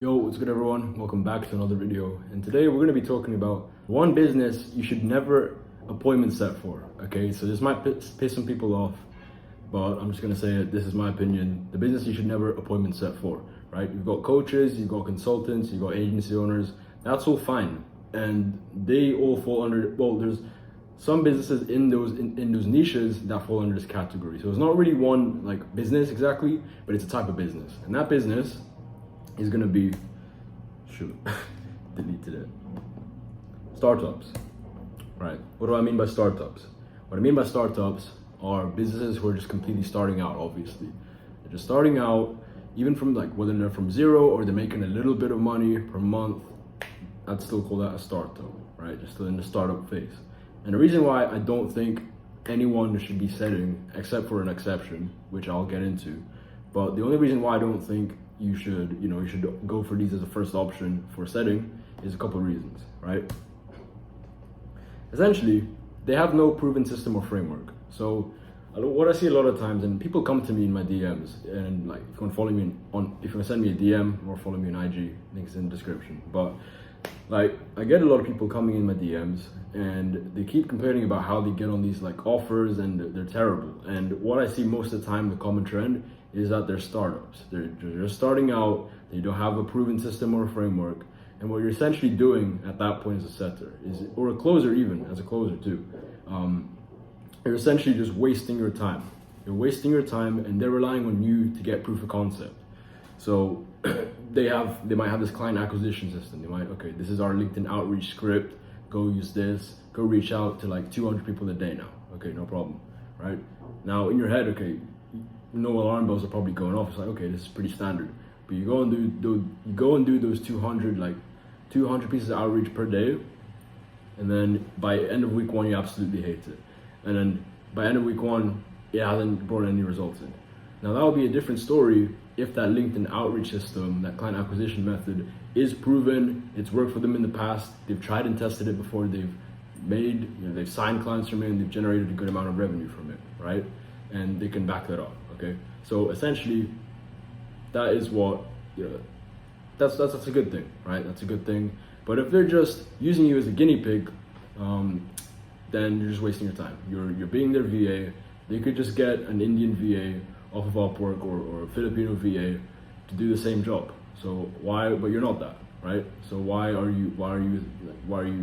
Yo, what's good everyone? Welcome back to another video. And today we're going to be talking about one business you should never appointment set for. Okay, so this might piss some people off, but I'm just going to say it. This is my opinion. The business you should never appointment set for, right? You've got coaches, you've got consultants, you've got agency owners. That's all fine. And they all fall under, well, there's some businesses in those niches that fall under this category. So it's not really one like business exactly, but it's a type of business. And that business is gonna be, shoot, deleted it. Startups, right? What do I mean by startups? What I mean by startups are businesses who are just completely starting out, obviously. They're just starting out, even from like, whether they're from zero or they're making a little bit of money per month, I'd still call that a startup, right? Just still in the startup phase. And the reason why I don't think anyone should be setting, except for an exception, which I'll get into, but the only reason why I don't think you should go for these as a first option for setting is a couple of reasons, right? Essentially, they have no proven system or framework. So what I see a lot of times, and people come to me in my DMs, and like, if you want to follow me if you want to send me a DM or follow me on IG, links in the description. But like, I get a lot of people coming in my DMs and they keep complaining about how they get on these like offers and they're terrible. And what I see most of the time, the common trend is that they're startups. They're just starting out, they don't have a proven system or a framework. And what you're essentially doing at that point as a setter or a closer, even as a closer too, you're essentially just wasting your time. You're wasting your time and they're relying on you to get proof of concept. So they might have this client acquisition system. They might, okay, this is our LinkedIn outreach script. Go use this, go reach out to like 200 people a day now. Okay, no problem, right? Now in your head, okay, no alarm bells are probably going off. It's like, okay, this is pretty standard. But you go and do those 200 pieces of outreach per day, and then by end of week one, you absolutely hate it. And then by end of week one, it hasn't brought any results in. Now that would be a different story if that LinkedIn outreach system, that client acquisition method is proven, it's worked for them in the past, they've tried and tested it before, they've signed clients from it and they've generated a good amount of revenue from it, right? And they can back that up, okay? So essentially, that is what, that's a good thing, right? That's a good thing. But if they're just using you as a guinea pig, then you're just wasting your time. You're being their VA. They could just get an Indian VA off of Upwork or a Filipino VA to do the same job. So why? But you're not that, right? So why are you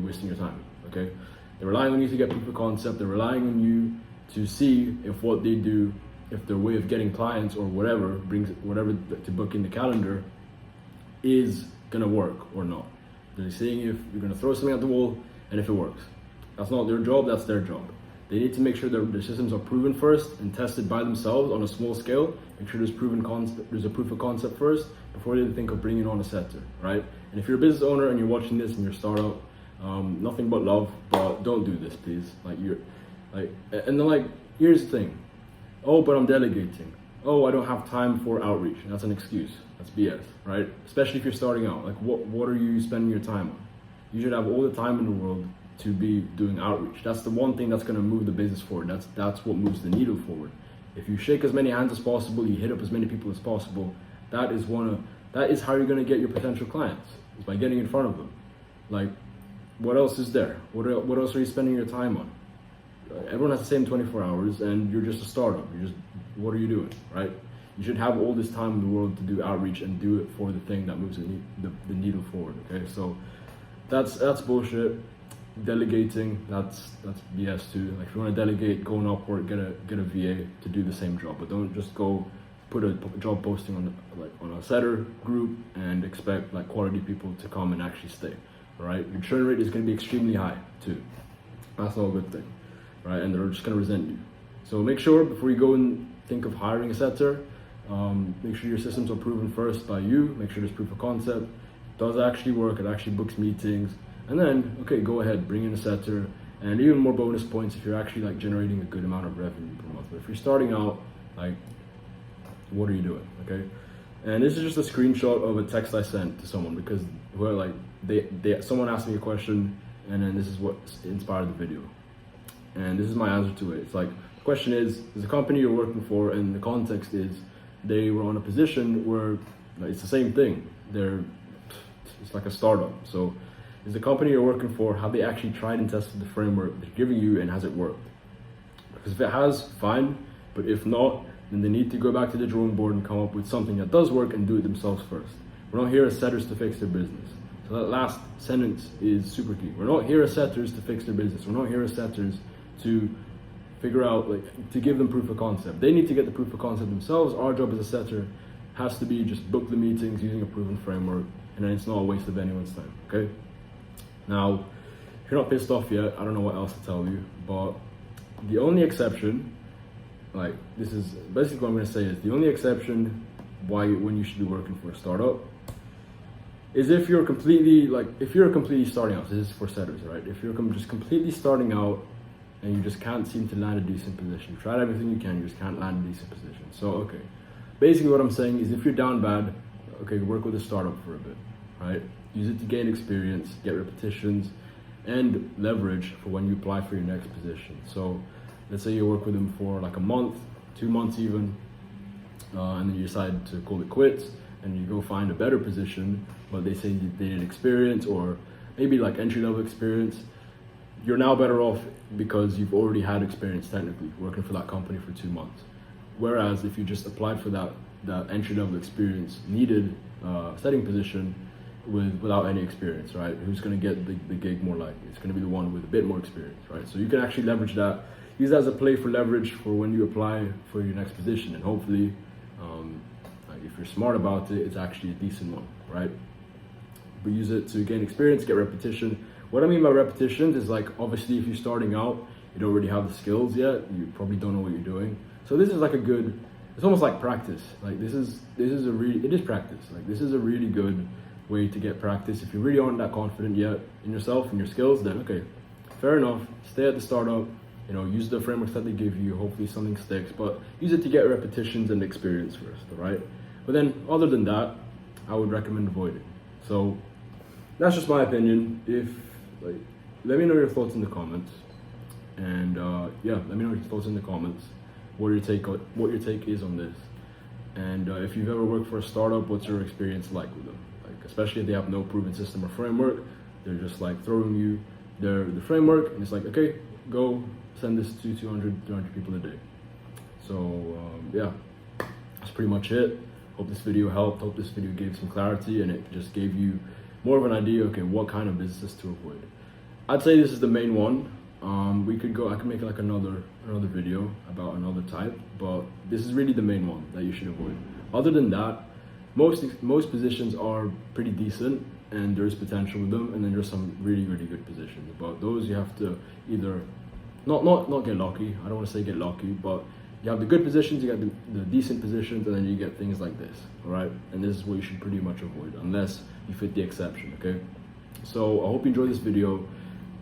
wasting your time? Okay, they're relying on you to get proof of concept. They're relying on you to see if what they do, if their way of getting clients or whatever to book in the calendar is gonna work or not. They're seeing if you're gonna throw something at the wall and if it works. That's not their job. That's their job. They need to make sure that their systems are proven first and tested by themselves on a small scale. Make sure there's a proof of concept first before they think of bringing on a setter, right? And if you're a business owner and you're watching this and you're a startup, nothing but love, but don't do this, please. And then here's the thing. Oh, but I'm delegating. Oh, I don't have time for outreach. That's an excuse. That's BS, right? Especially if you're starting out. Like, what are you spending your time on? You should have all the time in the world to be doing outreach. That's the one thing that's going to move the business forward. That's what moves the needle forward. If you shake as many hands as possible, you hit up as many people as possible, that is how you're going to get your potential clients, is by getting in front of them. Like, what else is there? What else are you spending your time on? Everyone has the same 24 hours and you're just a startup. What are you doing, right? You should have all this time in the world to do outreach and do it for the thing that moves the needle forward, okay? So that's bullshit. Delegating, that's BS too. Like, if you want to delegate, go on Upwork, get a VA to do the same job, but don't just go put a job posting on a setter group and expect like quality people to come and actually stay. All right, your churn rate is going to be extremely high too. That's not a good thing, right? And they're just going to resent you. So make sure before you go and think of hiring a setter, make sure your systems are proven first by you. Make sure there's proof of concept. Does it actually work? It actually books meetings. And then, okay, go ahead, bring in a setter, and even more bonus points if you're actually like generating a good amount of revenue per month. But if you're starting out, like, what are you doing, okay? And this is just a screenshot of a text I sent to someone because someone asked me a question, and then this is what inspired the video. And this is my answer to it. It's like, the question is, there's a company you're working for, and the context is they were on a position where it's the same thing. They're it's like a startup. So is the company you're working for, have they actually tried and tested the framework they're giving you, and has it worked? Because if it has, fine, but if not, then they need to go back to the drawing board and come up with something that does work and do it themselves first. We're not here as setters to fix their business. So that last sentence is super key. We're not here as setters to fix their business. We're not here as setters to figure out, like, to give them proof of concept. They need to get the proof of concept themselves. Our job as a setter has to be just book the meetings using a proven framework, and then it's not a waste of anyone's time, okay? Now, if you're not pissed off yet, I don't know what else to tell you, but the only exception, like, this is basically what I'm gonna say is the only exception when you should be working for a startup is if you're completely starting out. So this is for setters, right? If you're just completely starting out and you just can't seem to land a decent position, you've tried everything you can, you just can't land a decent position. So, okay, basically what I'm saying is if you're down bad, okay, work with a startup for a bit, right? Use it to gain experience, get repetitions, and leverage for when you apply for your next position. So let's say you work with them for like a month, 2 months even, and then you decide to call it quits and you go find a better position, but they say they need experience or maybe like entry-level experience. You're now better off because you've already had experience technically working for that company for 2 months. Whereas if you just applied for that entry-level experience needed setting position without any experience, right? Who's going to get the gig more likely? It's going to be the one with a bit more experience, right? So you can actually leverage that. Use that as a play for leverage for when you apply for your next position, and hopefully, like if you're smart about it, it's actually a decent one, right? But use it to gain experience, get repetition. What I mean by repetitions is, like, obviously if you're starting out, you don't really have the skills yet. You probably don't know what you're doing. So this is like it's almost like practice. Like it is practice. Like this is a really good way to get practice. If you really aren't that confident yet in yourself and your skills, then okay, fair enough. Stay at the startup. Use the frameworks that they give you. Hopefully something sticks, but use it to get repetitions and experience first, all right? But then other than that, I would recommend avoiding. So that's just my opinion. Let me know your thoughts in the comments, and let me know your thoughts in the comments. What your take is on this, and if you've ever worked for a startup, what's your experience like with them? Like, especially if they have no proven system or framework, they're just like throwing you the framework, and it's like, okay, go send this to 200 people a day. So that's pretty much it. Hope this video helped. Hope this video gave some clarity, and it just gave you more of an idea, okay, what kind of businesses to avoid. I'd say this is the main one. I could make like another video about another type, but this is really the main one that you should avoid. Other than that, most positions are pretty decent and there's potential with them, and then there's some really, really good positions. But those you have to either not get lucky. I don't want to say get lucky, but you have the good positions, you got the decent positions, and then you get things like this, all right? And this is what you should pretty much avoid, unless you fit the exception, okay? So I hope you enjoyed this video.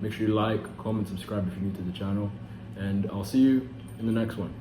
Make sure you like, comment, subscribe if you're new to the channel, and I'll see you in the next one.